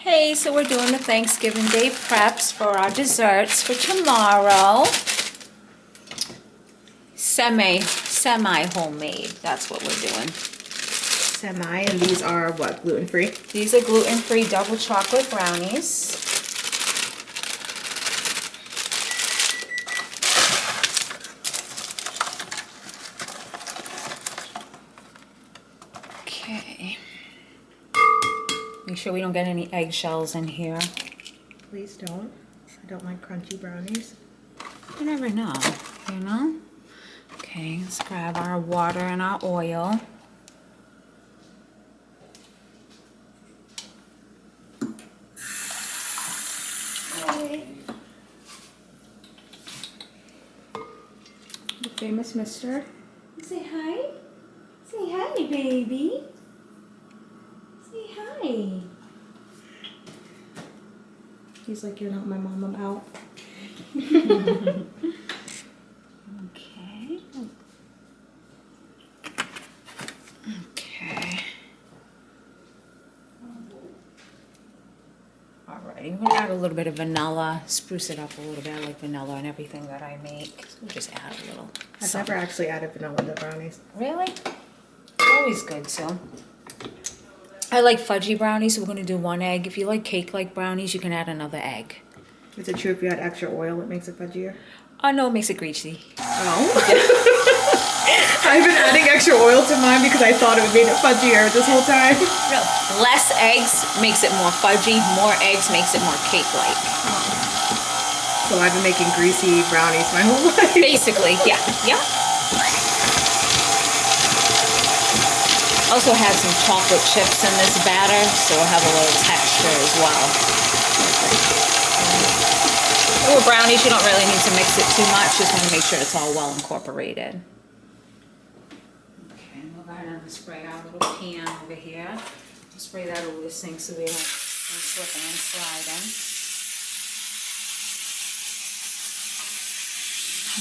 Hey, so we're doing the Thanksgiving Day preps for our desserts for tomorrow. Semi homemade, that's what we're doing. Semi, and these are what, gluten-free? These are gluten-free double chocolate brownies. Okay. Make sure we don't get any eggshells in here. Please don't. I don't like crunchy brownies. You never know, you know? Okay, let's grab our water and our oil. The famous mister. Say hi. Say hi, baby. Say hi. He's like, you're not my mom, I'm out. Okay. Okay. Alrighty, we're gonna add a little bit of vanilla, spruce it up a little bit. I like vanilla and everything that I make. So we'll just add a little. I've never actually added vanilla to brownies. Really? Always good too. I like fudgy brownies, so we're gonna do 1 egg. If you like cake-like brownies, you can add another egg. Is it true if you add extra oil, it makes it fudgier? Oh no, it makes it greasy. Oh. I've been adding extra oil to mine because I thought it would make it fudgier this whole time. No, less eggs makes it more fudgy. More eggs makes it more cake-like. So I've been making greasy brownies my whole life. Basically, yeah, yeah. Also had some chocolate chips in this batter, so it'll have a little texture as well. With brownies, you don't really need to mix it too much. Just want to make sure it's all well incorporated. Okay, we'll go ahead and spray our little pan over here. We'll spray that over the sink so we don't go slipping and sliding.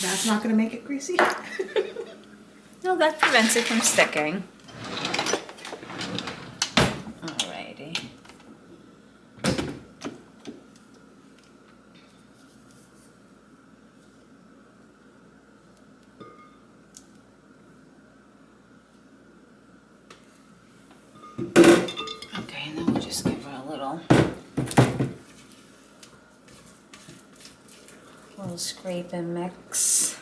That's not going to make it greasy? No, that prevents it from sticking. Alrighty. Okay, and then we'll just give her a little scrape and mix.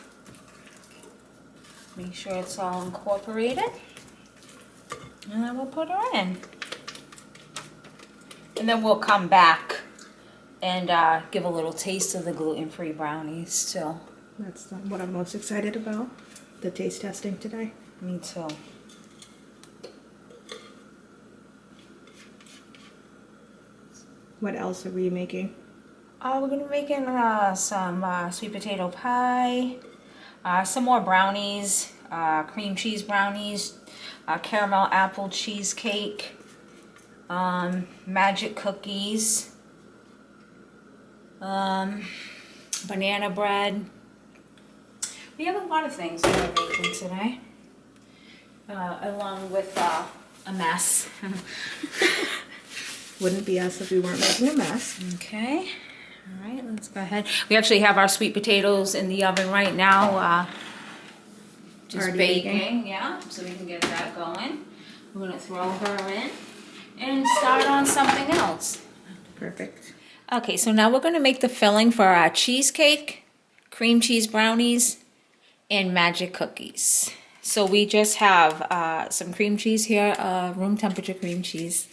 Make sure it's all incorporated. And then we'll put her in. And then we'll come back and give a little taste of the gluten-free brownies too. That's what I'm most excited about, the taste testing today. Me too. What else are we making? We're gonna be making some sweet potato pie, some more brownies, cream cheese brownies, caramel apple cheesecake, magic cookies, banana bread. We have a lot of things that we're making today, along with a mess. Wouldn't be us if we weren't making a mess. Okay. All right, let's go ahead. We actually have our sweet potatoes in the oven right now, just Already baking. Yeah, so we can get that going. We're gonna throw her in and start on something else. Perfect. Okay, so now we're gonna make the filling for our cheesecake, cream cheese brownies, and magic cookies. So we just have some cream cheese here, room temperature cream cheese.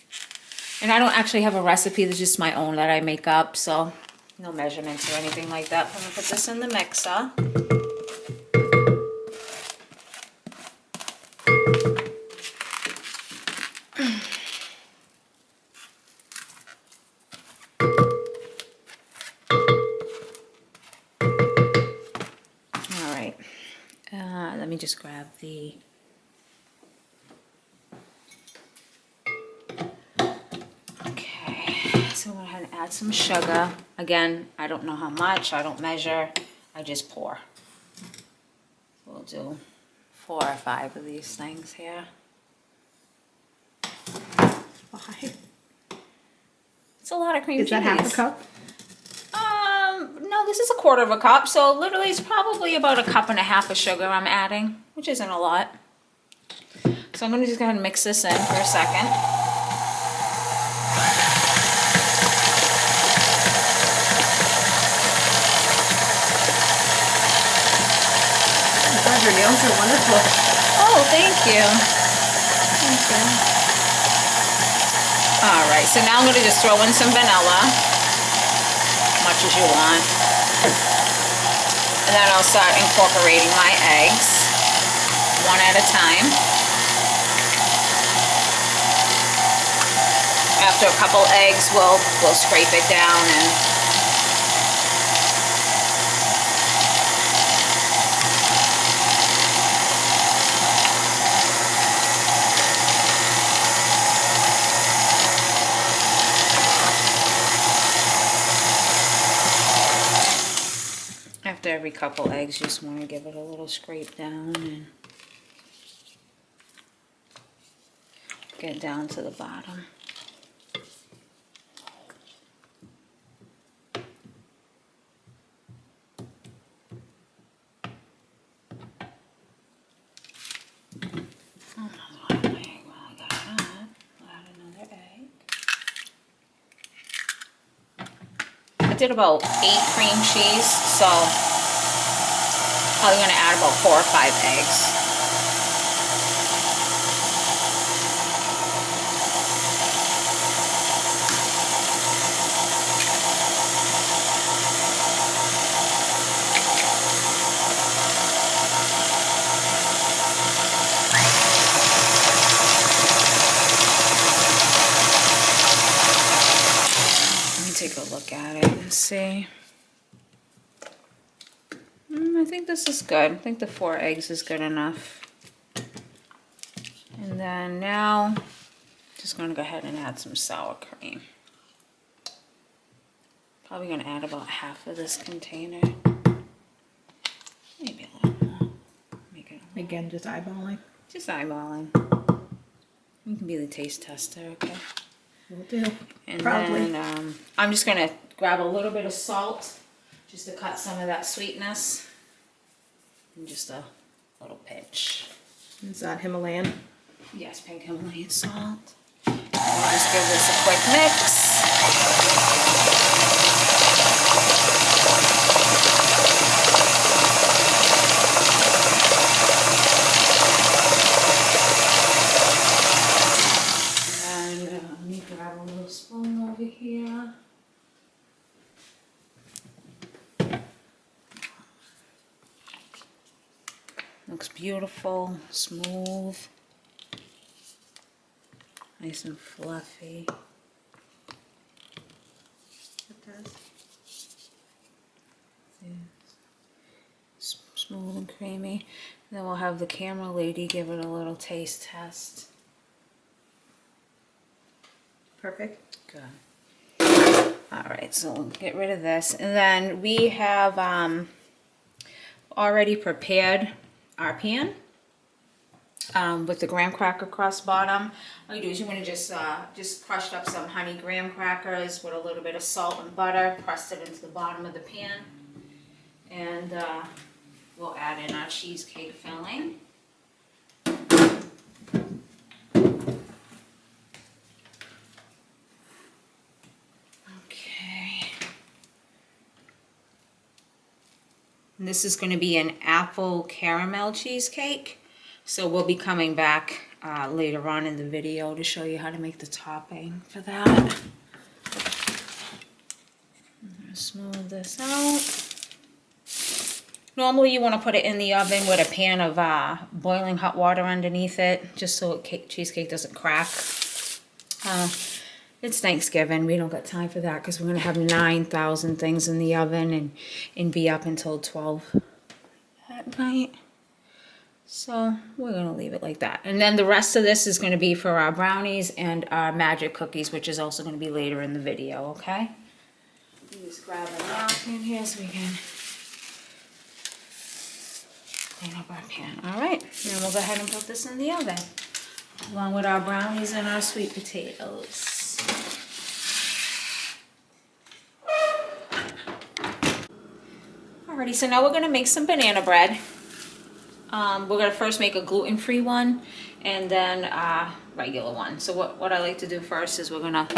And I don't actually have a recipe, it's just my own that I make up, so no measurements or anything like that. I'm gonna put this in the mixer. All right, let me just grab the so I'm going to go ahead and add some sugar. Again, I don't know how much, I don't measure, I just pour. We'll do 4 or 5 of these things here. Why? a lot of cream cheese. Is that half a cup? No, this is a quarter of a cup, so literally it's probably about a cup and a half of sugar I'm adding, which isn't a lot. So I'm gonna just go ahead and mix this in for a second. God, your nails are wonderful. Oh, thank you. Thank you. All right, so now I'm gonna just throw in some vanilla, much as you want. And then I'll start incorporating my eggs, one at a time. After a couple eggs, we'll scrape it down and after every couple eggs, you just want to give it a little scrape down and get down to the bottom. Another egg. Well, I got that. I'll add another egg. I did about 8 cream cheese, so I'm gonna add about 4 or 5 eggs. Take a look at it and see. I think this is good. I think the 4 eggs is good enough. And then now, just going to go ahead and add some sour cream. Probably going to add about half of this container. Maybe a little more. Make it a Again, just eyeballing. Just eyeballing. You can be the taste tester, okay? Will do. And Probably. then I'm just gonna grab a little bit of salt just to cut some of that sweetness. And just a little pinch. Is that Himalayan? Yes, pink Himalayan salt. And we'll just give this a quick mix. Let me grab a little spoon over here. Looks beautiful, smooth, nice and fluffy. It does. Smooth and creamy. And then we'll have the camera lady give it a little taste test. Perfect. Good. All right, so we'll get rid of this. And then we have already prepared our pan with the graham cracker crust bottom. All you do is you want to just crushed up some honey graham crackers with a little bit of salt and butter, pressed it into the bottom of the pan. And we'll add in our cheesecake filling. And this is going to be an apple caramel cheesecake. So we'll be coming back later on in the video to show you how to make the topping for that. I'm going to smooth this out. Normally you want to put it in the oven with a pan of boiling hot water underneath it, just so cheesecake doesn't crack. It's Thanksgiving. We don't got time for that because we're going to have 9,000 things in the oven and be up until 12 at night. So we're going to leave it like that. And then the rest of this is going to be for our brownies and our magic cookies, which is also going to be later in the video, okay? Just grab a napkin here so we can clean up our pan. All right, and we'll go ahead and put this in the oven along with our brownies and our sweet potatoes. Alrighty, so now we're gonna make some banana bread. We're gonna first make a gluten-free one and then a regular one. So what I like to do first is we're gonna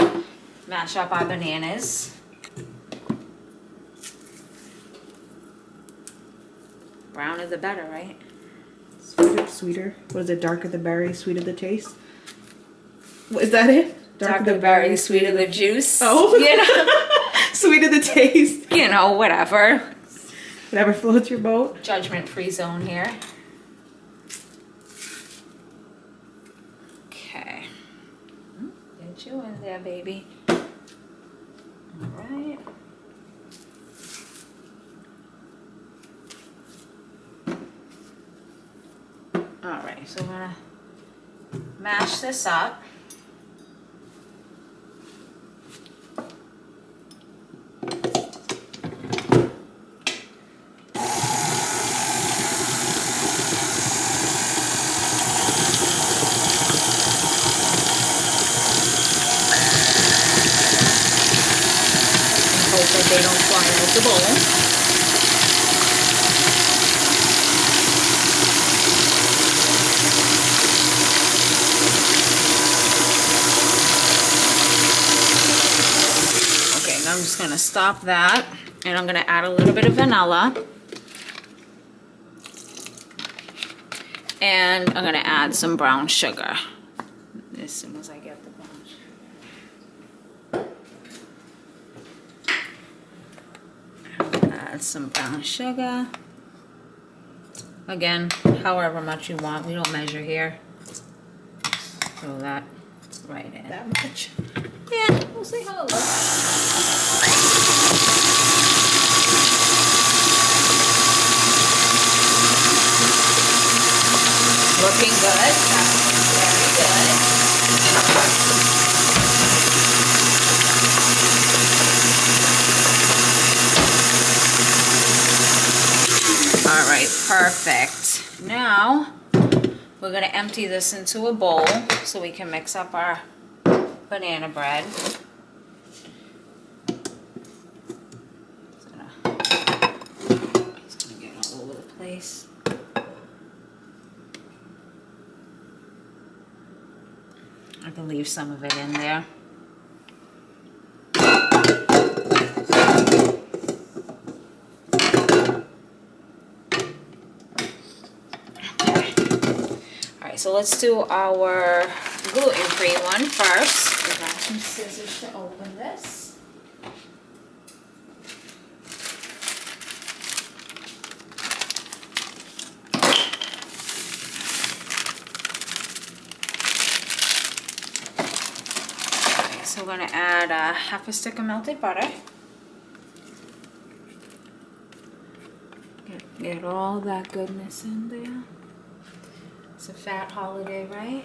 mash up our bananas. Browner the better, right? Sweeter. What is it? Darker the berry, sweeter the taste. What, is that it? Darker the berry, sweeter the juice. Oh, You know, sweeter the taste. you know, whatever. Whatever floats your boat. Judgment-free zone here. Okay. Get you in there, baby. All right. All right, so we're gonna mash this up. Hope that they don't fly out the bowl. Okay, now I'm just gonna stop that and I'm gonna add a little bit of vanilla. And I'm gonna add some brown sugar as soon as I get the brown sugar. Add some brown sugar. Again, however much you want. We don't measure here. Throw that right in. That much. Yeah, we'll see how it looks. Looking good. Very good. All right, perfect. Now we're gonna empty this into a bowl so we can mix up our banana bread. It's gonna get all over the place. I can leave some of it in there. Alright, so let's do our gluten-free one first. I got some scissors to open this. So we're going to add half a stick of melted butter. Get all that goodness in there. It's a fat holiday, right?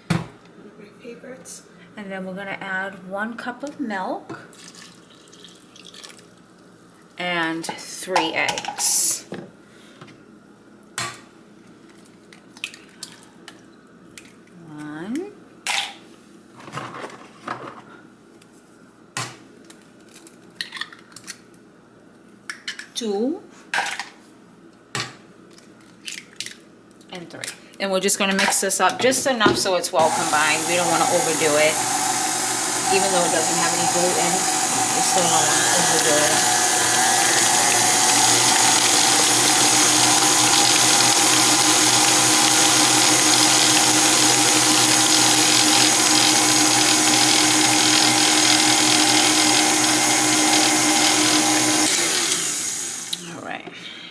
One of my favorites. And then we're going to add 1 cup of milk and 3 eggs. One. 2 and 3. And we're just going to mix this up just enough so it's well combined. We don't want to overdo it. Even though it doesn't have any gluten, we still don't want to overdo it.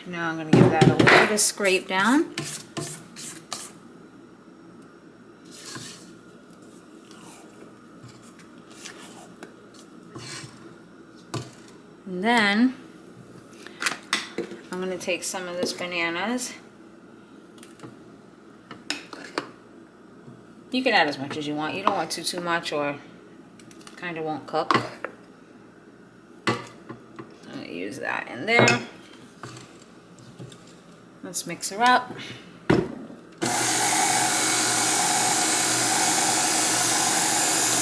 Now I'm going to give that a little bit of scrape down. And then I'm going to take some of this bananas. You can add as much as you want. You don't want too much or kind of won't cook. I'm going to use that in there. Let's mix her up.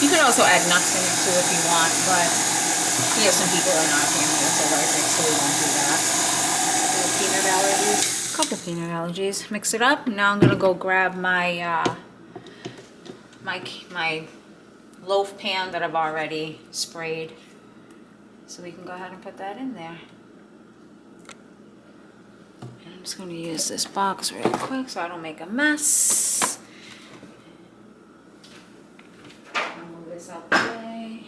You could also add nuts in it too if you want, but we have some people in our family that's allergic, so we won't do that. allergies. Couple peanut allergies. Mix it up. Now I'm gonna go grab my my loaf pan that I've already sprayed. So we can go ahead and put that in there. And I'm just gonna use this box real quick so I don't make a mess. I'll move this out the way.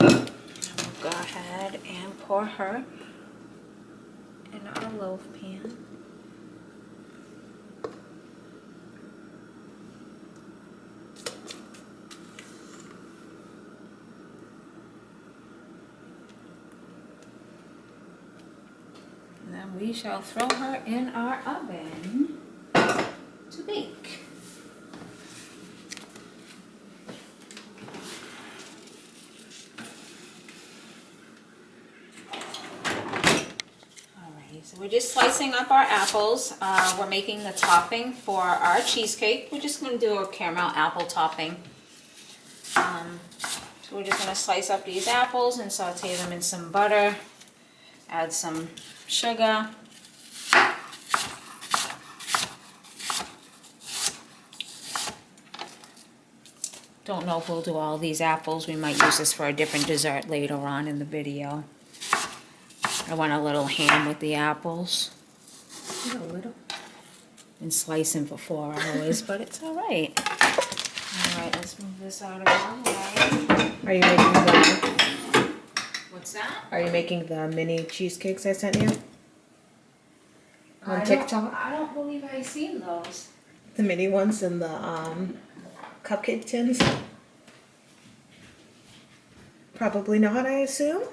And we'll go ahead and pour her in our loaf pan. And then we shall throw her in our oven to bake. So we're just slicing up our apples. We're making the topping for our cheesecake. We're just going to do a caramel apple topping. So we're just going to slice up these apples and saute them in some butter. Add some sugar. Don't know if we'll do all these apples. We might use this for a different dessert later on in the video. I went a little ham with the apples. A little. Been slicing for 4 hours, but it's all right. All right, let's move this out of our way. Are you making the? What's that? Are you making the mini cheesecakes I sent you on TikTok? I don't believe I've seen those. The mini ones in the cupcake tins. Probably not, I assume. I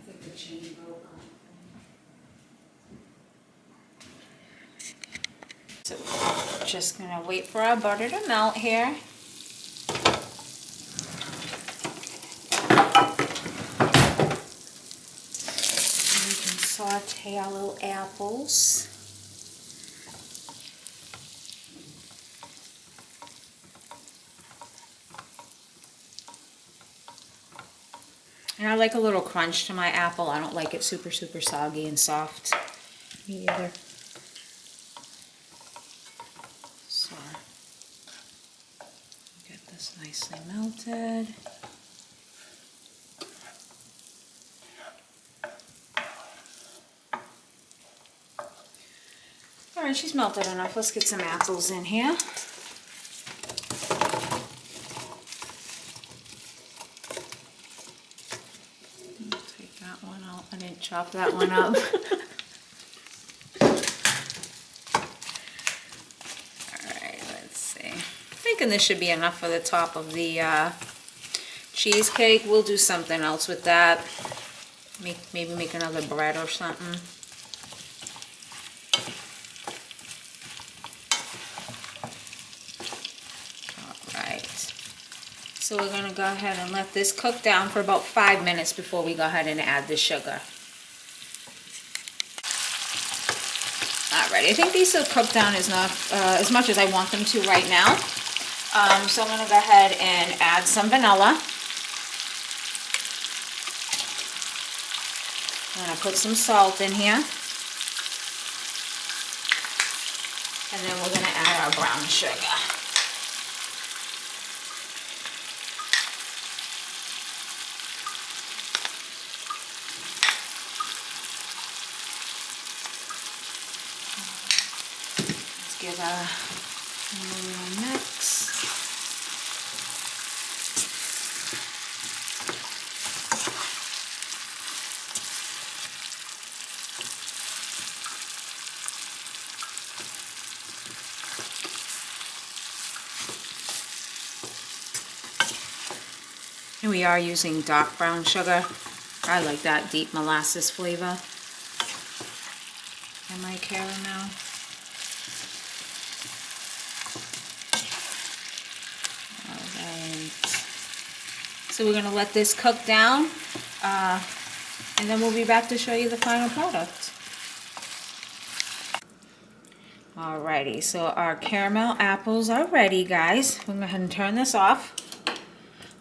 think the chain broke. So just gonna wait for our butter to melt here. And we can saute our little apples. And I like a little crunch to my apple. I don't like it super, super soggy and soft. Me either. So, get this nicely melted. All right, she's melted enough. Let's get some apples in here. Take that one out. I didn't chop that one up. Thinking this should be enough for the top of the cheesecake. We'll do something else with that. Maybe make another bread or something. Alright. So we're going to go ahead and let this cook down for about 5 minutes before we go ahead and add the sugar. Alright, I think these will cook down as much as I want them to right now. So I'm going to go ahead and add some vanilla. I'm going to put some salt in here. And then we're going to add our brown sugar. Let's give a little mix. And we are using dark brown sugar. I like that deep molasses flavor in my caramel. Alright. So we're going to let this cook down and then we'll be back to show you the final product. Alrighty, so our caramel apples are ready, guys. We're going to go ahead and turn this off.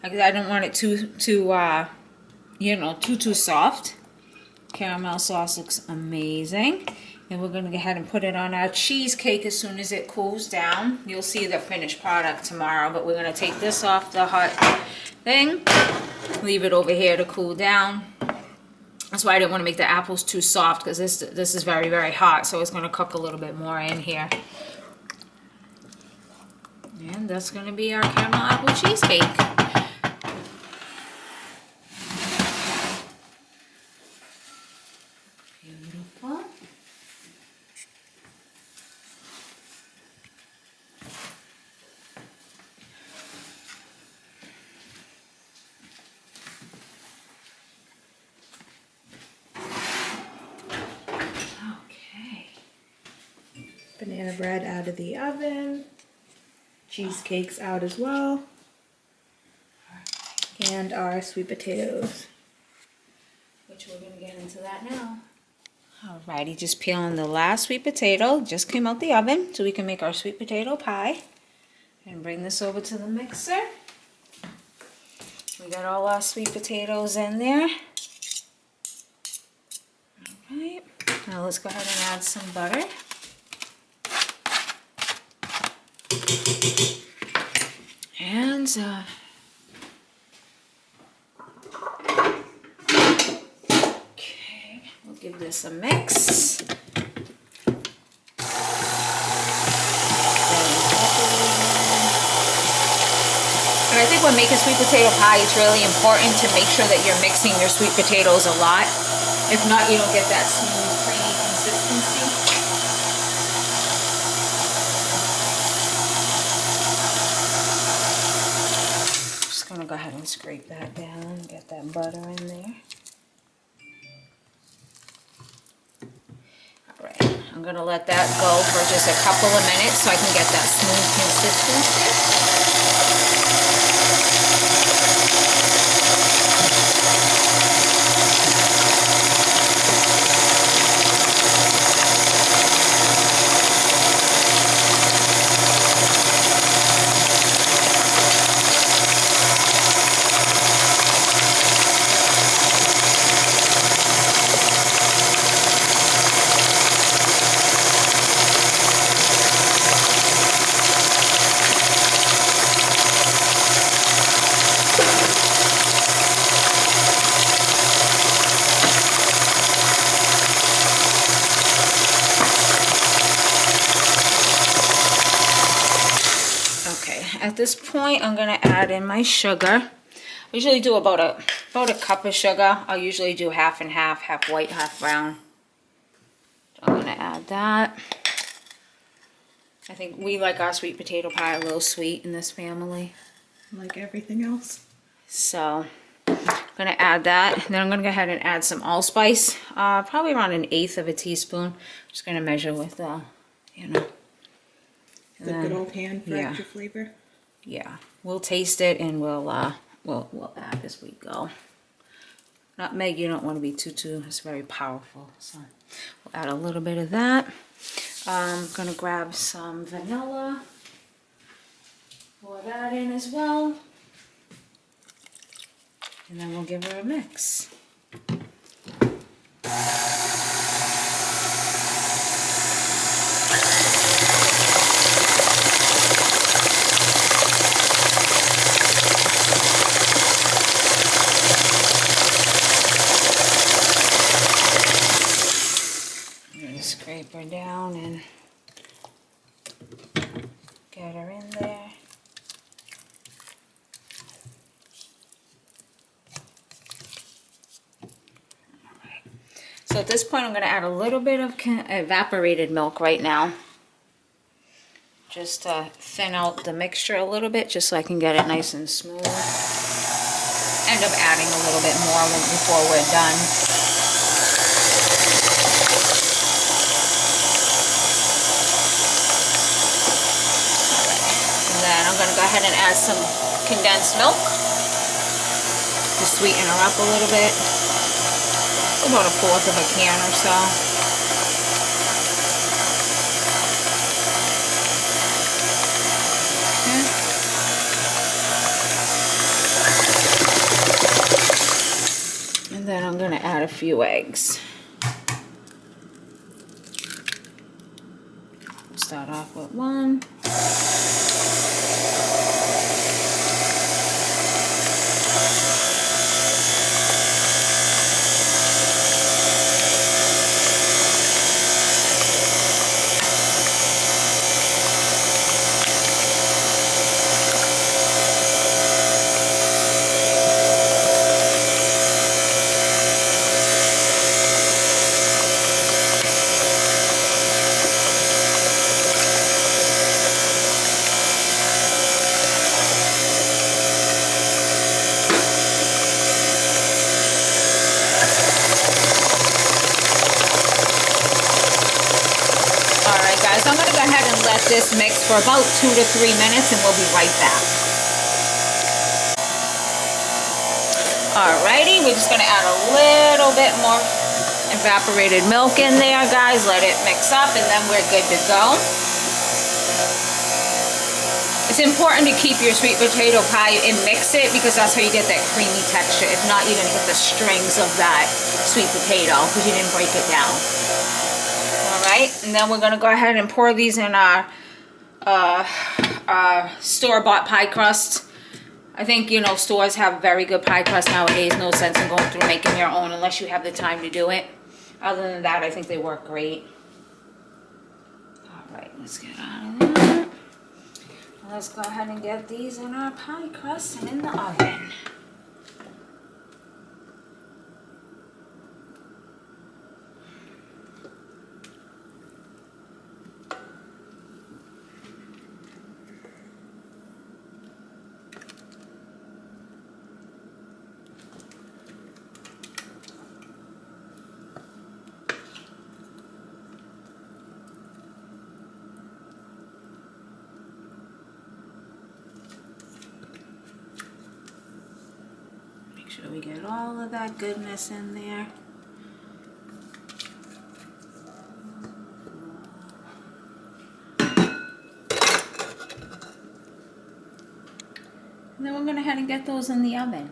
I don't want it too you know, too soft. Caramel sauce looks amazing. And we're gonna go ahead and put it on our cheesecake as soon as it cools down. You'll see the finished product tomorrow, but we're gonna take this off the hot thing, leave it over here to cool down. That's why I didn't want to make the apples too soft, because this is very, very hot, so it's gonna cook a little bit more in here. And that's gonna be our caramel apple cheesecake. Beautiful. Okay. Banana bread out of the oven. Cheesecake's out as well. And our sweet potatoes. Which we're gonna get into that now. Alrighty, just peeling the last sweet potato. Just came out the oven, so we can make our sweet potato pie. And bring this over to the mixer. We got all our sweet potatoes in there. Alright, now let's go ahead and add some butter. And okay, we'll give this a mix. And I think when making sweet potato pie, it's really important to make sure that you're mixing your sweet potatoes a lot. If not, you don't get that smooth, creamy consistency. Just gonna go ahead and scrape that down, get that butter in there. Alright, I'm gonna let that go for just a couple of minutes so I can get that smooth consistency. At this point, I'm gonna add in my sugar. I usually do about a cup of sugar. I'll usually do half and half white, half brown. So I'm gonna add that. I think we like our sweet potato pie a little sweet in this family. Like everything else. So I'm gonna add that. And then I'm gonna go ahead and add some allspice. Probably around 1/8 of a teaspoon. Just gonna measure with you know. The good old hand for extra flavor. Yeah, we'll taste it and we'll add as we go. Nutmeg, you don't want to be too, it's very powerful. So we'll add a little bit of that. I'm gonna grab some vanilla. Pour that in as well. And then we'll give her a mix. Scrape her down and get her in there. So at this point, I'm going to add a little bit of evaporated milk right now. Just to thin out the mixture a little bit, just so I can get it nice and smooth. End up adding a little bit more before we're done. Then I'm going to go ahead and add some condensed milk to sweeten her up a little bit. About 1/4 of a can or so. few eggs. Start off with one. So I'm going to go ahead and let this mix for about 2 to 3 minutes and we'll be right back. Alrighty, we're just going to add a little bit more evaporated milk in there, guys. Let it mix up and then we're good to go. It's important to keep your sweet potato pie and mix it because that's how you get that creamy texture. If not, you're going to get the strings of that sweet potato because you didn't break it down. And then we're going to go ahead and pour these in our store-bought pie crust. I think, you know, stores have very good pie crust nowadays. No sense in going through making your own unless you have the time to do it. Other than that, I think they work great. All right, let's get out of that. Let's go ahead and get these in our pie crust and in the oven. Make sure we get all of that goodness in there. And then we're going to head and get those in the oven.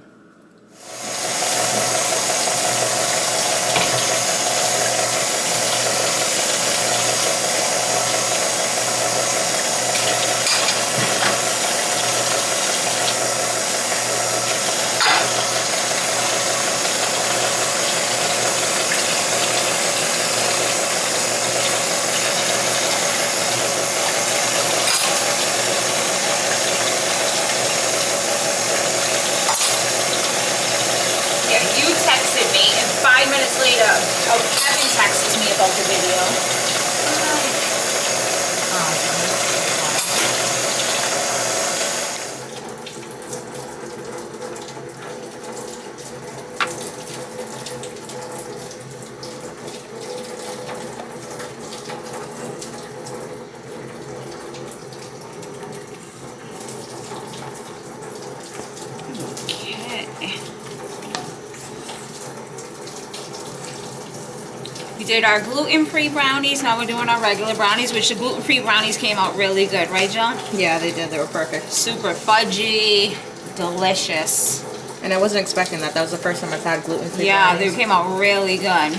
Kevin texted me about the video. We did our gluten-free brownies. Now we're doing our regular brownies, which the gluten-free brownies came out really good, right, John? Yeah, they did. They were perfect. Super fudgy, delicious. And I wasn't expecting that. That was the first time I've had gluten-free Yeah, brownies. they came out really good.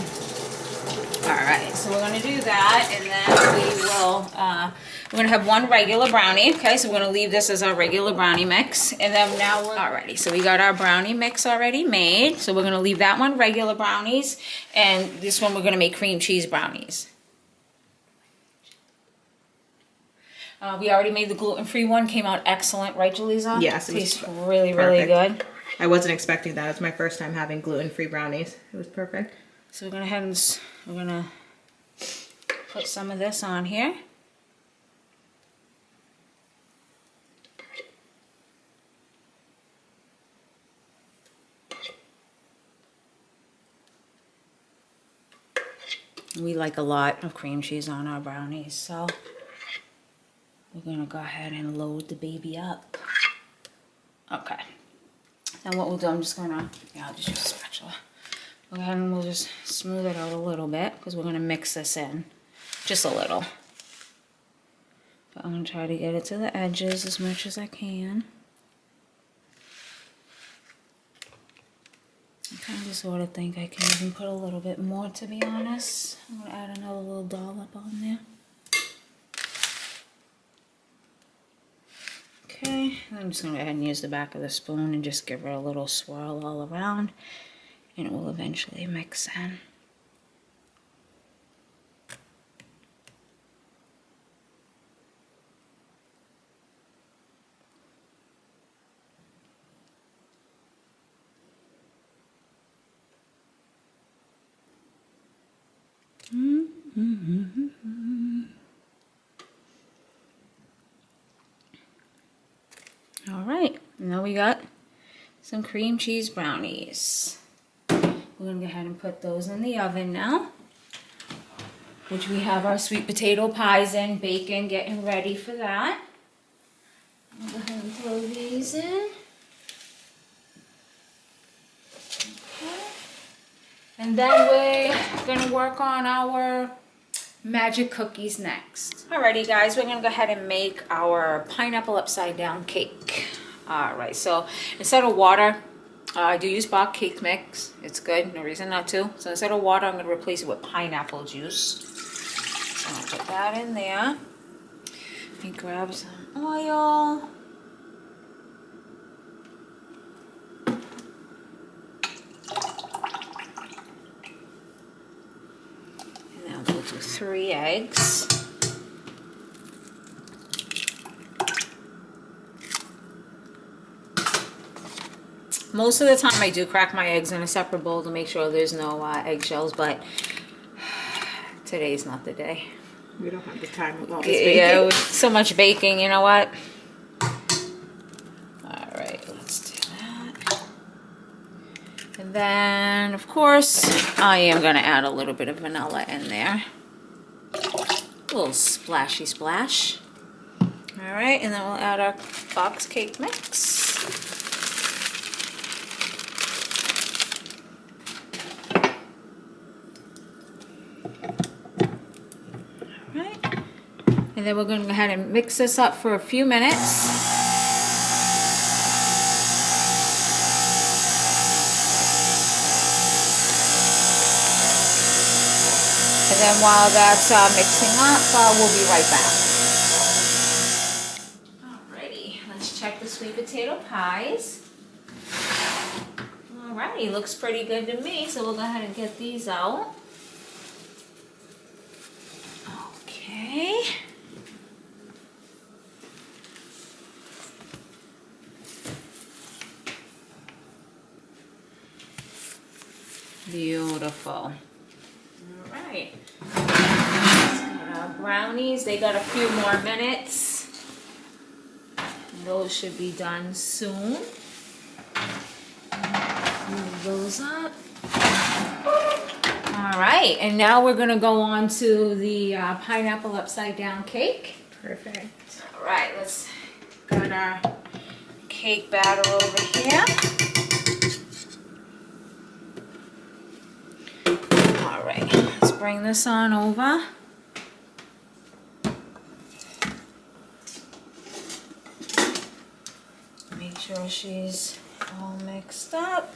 All right, so we're going to do that, and then we will, we're going to have one regular brownie, okay? So we're going to leave this as our regular brownie mix, and then now alrighty, so we got our brownie mix already made, so we're going to leave that one regular brownies, and this one we're going to make cream cheese brownies. We already made the gluten-free one, came out excellent, right, Jaleesa? Yes, it was tastes really, really good. I wasn't expecting that. It's my first time having gluten-free brownies. It was perfect. So we're going to head and we're going to put some of this on here. We like a lot of cream cheese on our brownies, so we're gonna go ahead and load the baby up. Okay. Then what we'll do, I'm just gonna, I'll just use a spatula. Go ahead and we'll just smooth it out a little bit because we're gonna mix this in, just a little. But I'm gonna try to get it to the edges as much as I can. Okay, I'm just sort of think I can even put a little bit more, to be honest. I'm gonna add another little dollop on there. Okay, I'm just gonna go ahead and use the back of the spoon and just give her a little swirl all around, and it will eventually mix in. All right, now we got some cream cheese brownies. We're gonna go ahead and put those in the oven now, which we have our sweet potato pies in, bacon, getting ready for that. I'll go ahead and throw these in. Okay. And then we're gonna work on our magic cookies next. Alrighty guys, we're gonna go ahead and make our pineapple upside down cake. Alright, so instead of water, I do use Bach cake mix. It's good, no reason not to. So instead of water, I'm gonna replace it with pineapple juice. So I'll put that in there. Let me grab some oil. And then we'll do 3 eggs. Most of the time I do crack my eggs in a separate bowl to make sure there's no eggshells, but today's not the day. We don't have the time with all this baking. Yeah, with so much baking, you know what? Alright, let's do that. And then, of course, I am going to add a little bit of vanilla in there. A little splashy splash. Alright, and then we'll add our box cake mix. And then we're going to go ahead and mix this up for a few minutes. And then while that's mixing up, we'll be right back. Alrighty, let's check the sweet potato pies. Alrighty, looks pretty good to me, so we'll go ahead and get these out. Okay. Beautiful. All right. Got our brownies. They got a few more minutes. Those should be done soon. Move those up. All right, and now we're gonna go on to the pineapple upside down cake. Perfect. All right, let's get our cake batter over here. All right, let's bring this on over. Make sure she's all mixed up.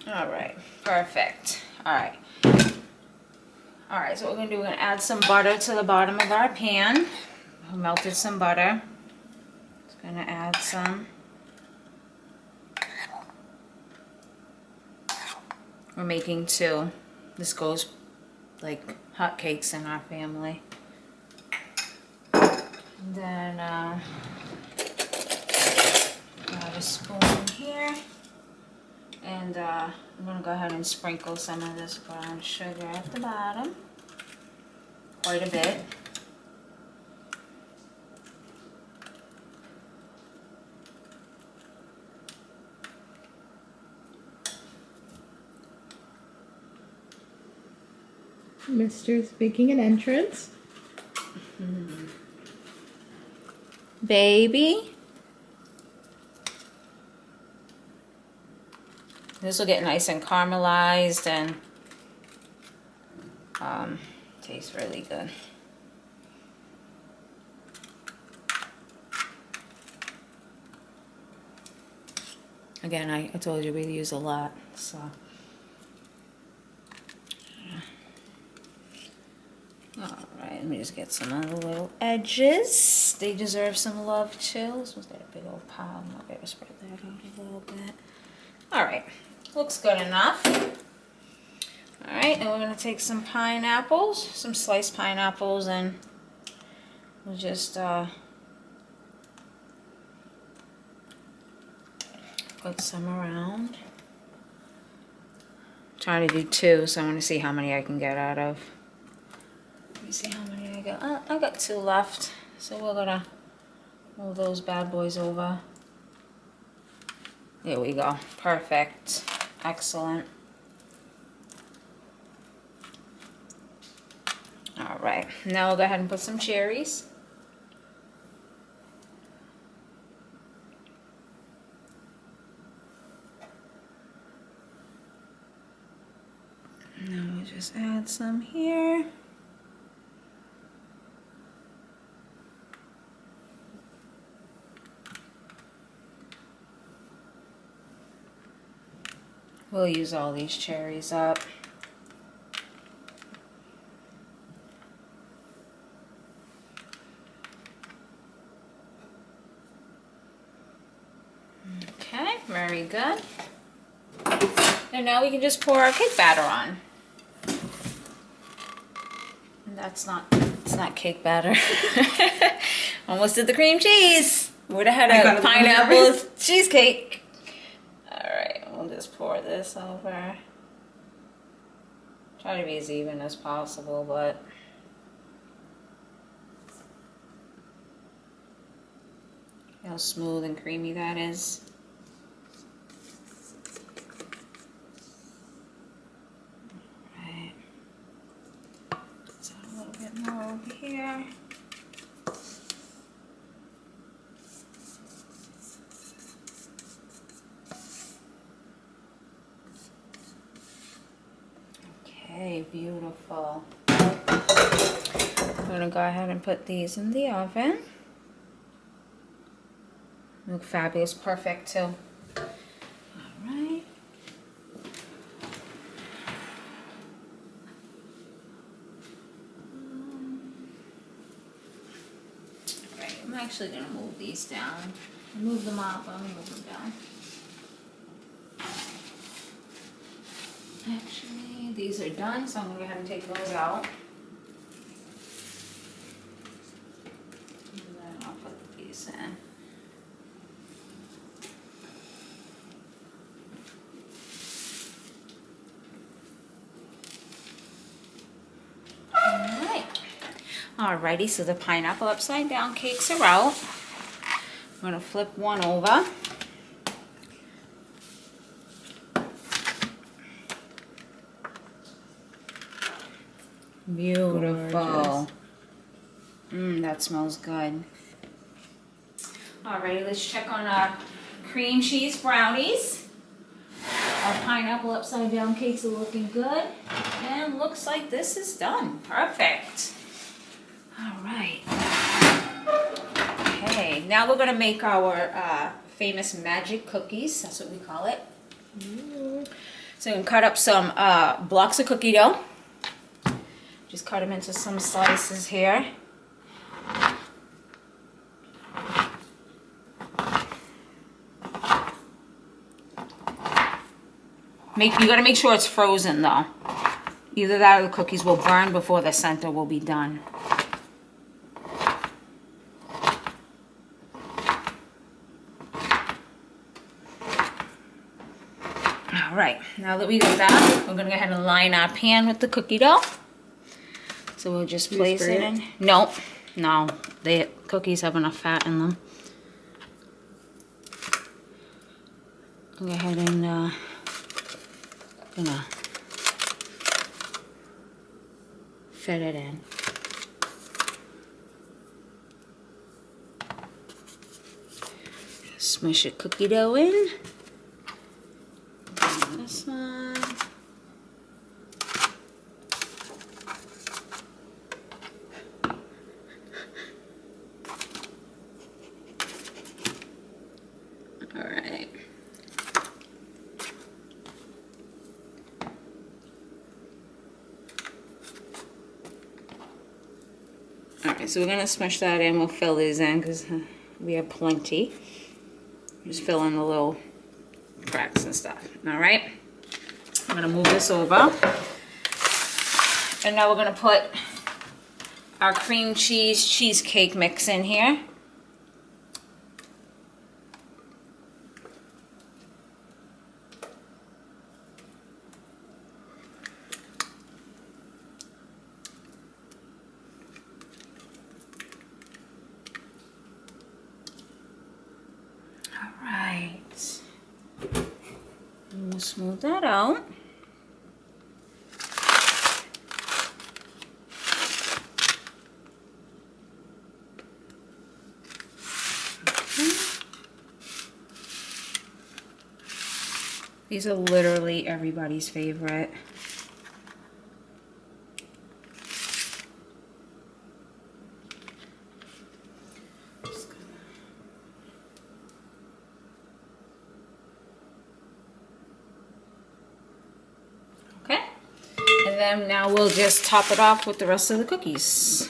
All right, perfect. All right. All right, so what we're gonna do, we're gonna add some butter to the bottom of our pan. I melted some butter. Just gonna add some. We're making 2. This goes like hotcakes in our family. And then grab a spoon here. And I'm going to go ahead and sprinkle some of this brown sugar at the bottom. Quite a bit. Mister's making an entrance. Baby. This will get nice and caramelized and tastes really good. Again, I told you we use a lot, so. Alright, let me just get some of the little edges. They deserve some love too. This one's got a big old pile. I'm not gonna spread that out a little bit. Alright, looks good enough. Alright, and we're gonna take some pineapples, some sliced pineapples, and we'll just put some around. Trying to do 2, so I want to see how many I can get out of. Let me see how many I got. I got 2 left, so we're gonna move those bad boys over. There we go. Perfect. Excellent. All right, now we'll go ahead and put some cherries. Now we'll just add some here. We'll use all these cherries up. Okay, very good. And now we can just pour our cake batter on. And it's not cake batter. Almost did the cream cheese. Would have had a pineapple cheesecake. Alright, we'll just pour this over. Try to be as even as possible, but how smooth and creamy that is. Alright. Let's add a little bit more over here. Okay, beautiful. I'm gonna go ahead and put these in the oven. Look fabulous, perfect too. Alright. Alright, I'm actually gonna move these down. Move them up, I'm gonna move them down. Actually, these are done, so I'm gonna go ahead and take those out. And then I'll put these in. Alrighty, so the pineapple upside down cakes are out. I'm gonna flip one over. Beautiful. That smells good. Alrighty, let's check on our cream cheese brownies. Our pineapple upside down cakes are looking good. And looks like this is done. Perfect. Alright. Okay, now we're going to make our famous magic cookies. That's what we call it. So I'm going to cut up some blocks of cookie dough. Just cut them into some slices here. You got to make sure it's frozen though. Either that or the cookies will burn before the center will be done. Alright, now that we got that, we're going to go ahead and line our pan with the cookie dough. So we'll just place it in. No, the cookies have enough fat in them. Go ahead and gonna fit it in. Smush your cookie dough in. And this one. So we're gonna smush that in. We'll fill these in because we have plenty. Just fill in the little cracks and stuff. All right. I'm gonna move this over. And now we're gonna put our cream cheese cheesecake mix in here. Alright. We'll smooth that out. These are literally everybody's favorite. Okay, and then now we'll just top it off with the rest of the cookies.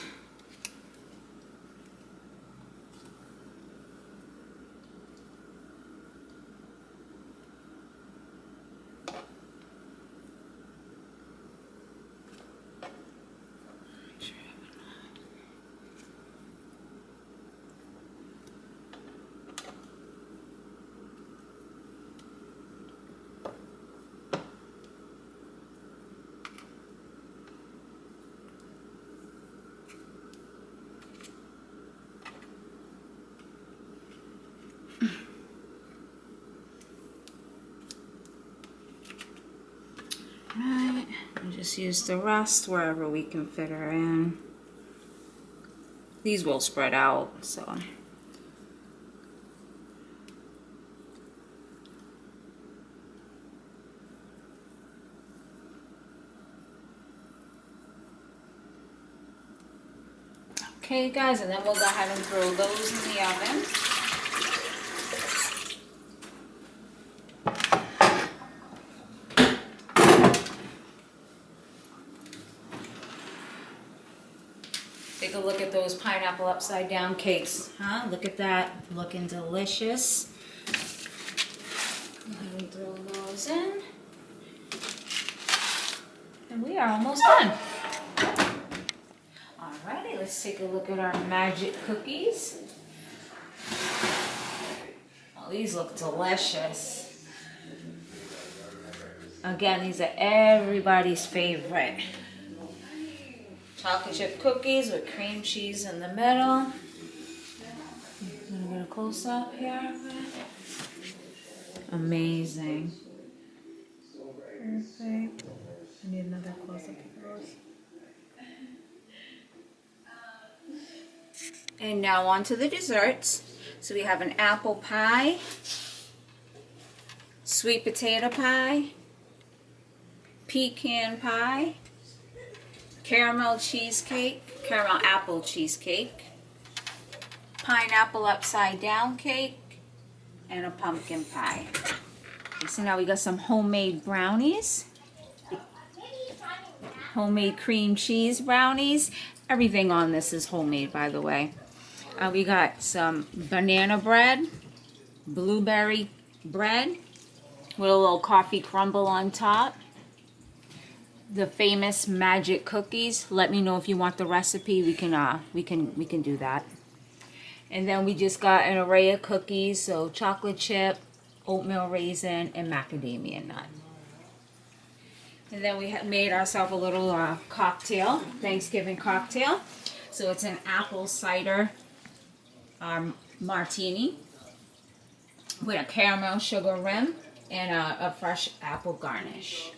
Right, and just use the rest wherever we can fit her in. These will spread out, so. Okay, guys, and then we'll go ahead and throw those in the oven. Take a look at those pineapple upside down cakes, huh? Look at that, looking delicious. Go ahead and throw those in. And we are almost done. Alrighty, let's take a look at our magic cookies. Oh, these look delicious. Again, these are everybody's favorite. Chocolate chip cookies with cream cheese in the middle. I'm gonna get a close up here. Amazing. Perfect. I need another close up of those. And now on to the desserts. So we have an apple pie, sweet potato pie, pecan pie, caramel cheesecake, caramel apple cheesecake, pineapple upside down cake, and a pumpkin pie. Okay, so now we got some homemade brownies, homemade cream cheese brownies. Everything on this is homemade, by the way. We got some banana bread, blueberry bread with a little coffee crumble on top. The famous magic cookies. Let me know if you want the recipe. We can do that. And then we just got an array of cookies, so chocolate chip, oatmeal raisin, and macadamia nut. And then we have made ourselves a little cocktail, Thanksgiving cocktail. So it's an apple cider martini with a caramel sugar rim and a fresh apple garnish.